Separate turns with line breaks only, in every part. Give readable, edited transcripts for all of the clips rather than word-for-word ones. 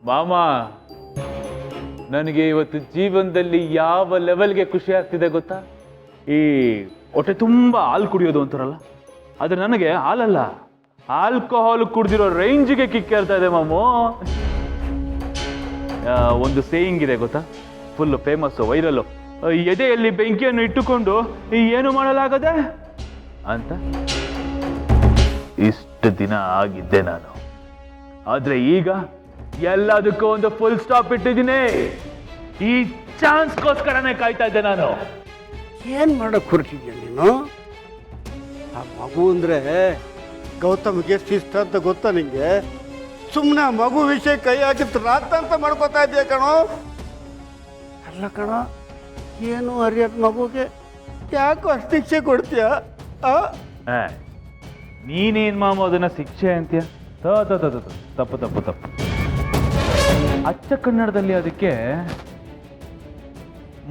ಮಾಮ, ನನಗೆ ಇವತ್ತು ಜೀವನದಲ್ಲಿ ಯಾವ ಲೆವೆಲ್ಗೆ ಖುಷಿ ಆಗ್ತಿದೆ ಗೊತ್ತಾ? ಈ ಹೊಟ್ಟೆ ತುಂಬಾ ಹಾಲು ಕುಡಿಯೋದು ಅಂತಾರಲ್ಲ, ಆದ್ರೆ ನನಗೆ ಹಾಲಲ್ಲ, ಆಲ್ಕೋಹಾಲ್ ಕುಡ್ದಿರೋ ರೇಂಜ್ಗೆ ಕಿಕ್ಕೇಳ್ತಾ ಇದೆ ಮಾಮು. ಒಂದು ಸೇಯಿಂಗ್ ಇದೆ ಗೊತ್ತಾ, ಫುಲ್ ಫೇಮಸ್, ವೈರಲ್ಲು. ಎದೆಯಲ್ಲಿ ಬೆಂಕಿಯನ್ನು ಇಟ್ಟುಕೊಂಡು ಏನು ಮಾಡಲಾಗದೆ ಅಂತ. ಇಷ್ಟು ದಿನ ಆಗಿದ್ದೆ ನಾನು, ಆದ್ರೆ ಈಗ ಎಲ್ಲದಕ್ಕೂ ಒಂದು ಫುಲ್ ಸ್ಟಾಪ್ ಇಟ್ಟಿದ್ದೀನಿ. ಈ ಚಾನ್ಸ್ಗೋಸ್ಕರನೇ ಕಾಯ್ತಾ ಇದ್ದೆ ನಾನು.
ಏನು ಮಾಡಕ್ ಹೊರಟಿದ್ಯಾ ನೀನು? ಆ ಮಗು ಅಂದರೆ ಗೌತಮ್ಗೆ ಶಿಷ್ಟ ಅಂತ ಗೊತ್ತಾ ನಿಂಗೆ? ಸುಮ್ಮನೆ ಆ ಮಗು ವಿಷಯ ಕೈ ಹಾಕಿತ್ತು ರಾತ ಅಂತ ಮಾಡ್ಕೋತಾ ಇದೆಯಾ ಕಣೋ? ಅಲ್ಲ ಕಣೋ, ಏನು ಅರಿಯದ ಮಗುಗೆ ಯಾಕೋ ಅಷ್ಟು ಶಿಕ್ಷೆ ಕೊಡ್ತೀಯ?
ನೀನೇನ್ ಮಾಮ ಅದನ್ನ ಶಿಕ್ಷೆ ಅಂತೀಯ? ತಪ್ಪು ತಪ್ಪು ತಪ್ಪು. ಅಚ್ಚ ಕನ್ನಡದಲ್ಲಿ ಅದಕ್ಕೆ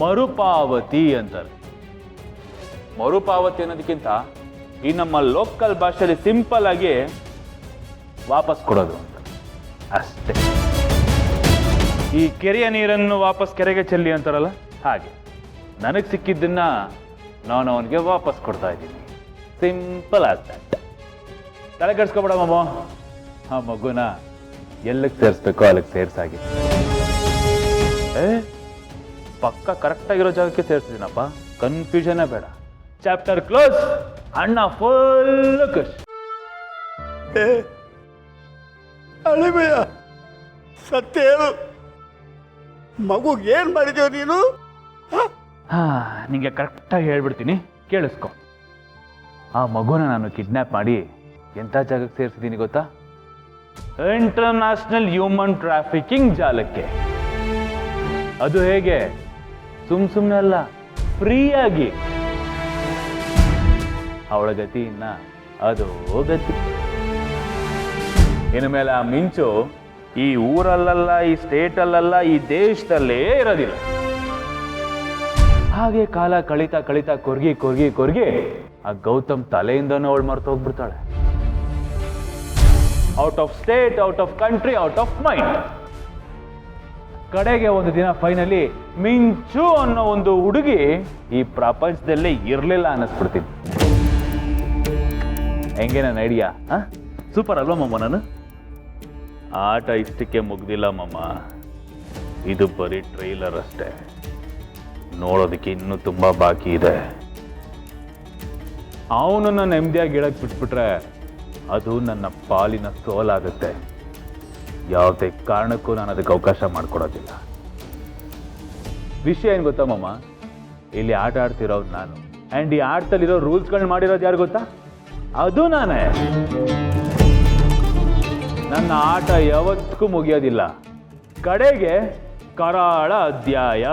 ಮರುಪಾವತಿ ಅಂತಾರೆ. ಮರುಪಾವತಿ ಅನ್ನೋದಕ್ಕಿಂತ ಈ ನಮ್ಮ ಲೋಕಲ್ ಭಾಷೆಯಲ್ಲಿ ಸಿಂಪಲ್ ಆಗಿ ವಾಪಸ್ ಕೊಡೋದು ಅಂತ ಅಷ್ಟೇ. ಈ ಕೆರೆಯ ನೀರನ್ನು ವಾಪಸ್ ಕೆರೆಗೆ ಚೆಲ್ಲಿ ಅಂತಾರಲ್ಲ, ಹಾಗೆ ನನಗೆ ಸಿಕ್ಕಿದ್ದನ್ನ ನಾನು ಅವನಿಗೆ ವಾಪಸ್ ಕೊಡ್ತಾ ಇದ್ದೀನಿ. ಸಿಂಪಲ್ ಆಗ್ತಾ ತಲೆ ಕೆಡ್ಸ್ಕೊಬೇಡ ಮಾಮ. ಆ ಮಗುನ ಎಲ್ಲಿಗೆ ಸೇರಿಸ್ಬೇಕೋ ಅಲ್ಲಿಗೆ ಸೇರ್ಸಾಗಿ. ಪಕ್ಕ ಕರೆಕ್ಟ್ ಆಗಿರೋ ಜಾಗಕ್ಕೆ ಸೇರಿಸಿದ್ದೀನಪ್ಪ, ಕನ್ಫ್ಯೂಷನ್ ಬೇಡ. ಚಾಪ್ಟರ್ ಕ್ಲೋಸ್, ಅಣ್ಣ ಫುಲ್ ಖುಷ್.
ಅಳಿಮಯ್ಯ, ಸತ್ಯ ಹೇಳು, ಮಗುಗೆ ಏನ್ ಮಾಡಿದ್ಯೋ ನೀನು?
ನಿಂಗೆ ಕರೆಕ್ಟಾಗಿ ಹೇಳ್ಬಿಡ್ತೀನಿ, ಕೇಳಿಸ್ಕೊ. ಆ ಮಗುನ ನಾನು ಕಿಡ್ನ್ಯಾಪ್ ಮಾಡಿ ಎಂಥ ಜಾಗಕ್ಕೆ ಸೇರಿಸಿದ್ದೀನಿ ಗೊತ್ತಾ? ಇಂಟರ್ನ್ಯಾಷನಲ್ ಹ್ಯೂಮನ್ ಟ್ರಾಫಿಕಿಂಗ್ ಜಾಲಕ್ಕೆ. ಅದು ಹೇಗೆ? ಸುಮ್ಮನೆ ಅಲ್ಲ, ಫ್ರೀಯಾಗಿ. ಅವಳ ಗತಿ ಇನ್ನ ಅದು ಗತಿ. ಇನ್ನು ಮೇಲೆ ಆ ಮಿಂಚು ಈ ಊರಲ್ಲ, ಈ ಸ್ಟೇಟಲ್ಲ, ಈ ದೇಶದಲ್ಲೇ ಇರೋದಿಲ್ಲ. ಹಾಗೆ ಕಾಲ ಕಳೀತಾ ಕಳೀತಾ ಕೊರ್ಗಿ ಕೊರ್ಗಿ ಕೊರ್ಗಿ ಆ ಗೌತಮ್ ತಲೆಯಿಂದನೂ ಅವಳು ಮರ್ತು ಹೋಗ್ಬಿಡ್ತಾಳೆ. Out of state, out of country, out of mind. ಕಡೆಗೆ ಒಂದು ದಿನ ಫೈನಲಿ ಮಿಂಚು ಅನ್ನೋ ಒಂದು ಹುಡುಗಿ ಈ ಪ್ರಪಂಚದಲ್ಲೇ ಇರಲಿಲ್ಲ ಅನ್ನಿಸ್ಬಿಡ್ತೀನಿ. ಹೆಂಗೆ ನನ್ನ ಐಡಿಯಾ? ಸೂಪರ್ ಅಲ್ವಾ ಮಮ್ಮ? ನಾನು ಆಟ ಇಷ್ಟಕ್ಕೆ ಮುಗ್ದಿಲ್ಲ ಮಮ್ಮ, ಇದು ಬರೀ ಟ್ರೈಲರ್ ಅಷ್ಟೇ. ನೋಡೋದಕ್ಕೆ ಇನ್ನೂ ತುಂಬಾ ಬಾಕಿ ಇದೆ. ಅವನನ್ನ ನೆಮ್ಮದಿಯಾಗಿ ಗಿಡಕ್ಕೆ ಬಿಟ್ಬಿಟ್ರೆ ಅದು ನನ್ನ ಪಾಲಿನ ಸೋಲಾಗುತ್ತೆ. ಯಾವುದೇ ಕಾರಣಕ್ಕೂ ನಾನು ಅದಕ್ಕೆ ಅವಕಾಶ ಮಾಡಿಕೊಡೋದಿಲ್ಲ. ವಿಷಯ ಏನು ಗೊತ್ತಾ ಮಮ್ಮ? ಇಲ್ಲಿ ಆಟ ಆಡ್ತಿರೋದು ನಾನು, ಆ್ಯಂಡ್ ಈ ಆಟದಲ್ಲಿರೋ ರೂಲ್ಸ್ಗಳನ್ನ ಮಾಡಿರೋದು ಯಾರು ಗೊತ್ತಾ? ಅದು ನಾನೇ. ನನ್ನ ಆಟ ಯಾವತ್ತಿಗೂ ಮುಗಿಯೋದಿಲ್ಲ. ಕಡೆಗೆ ಕರಾಳ ಅಧ್ಯಾಯ.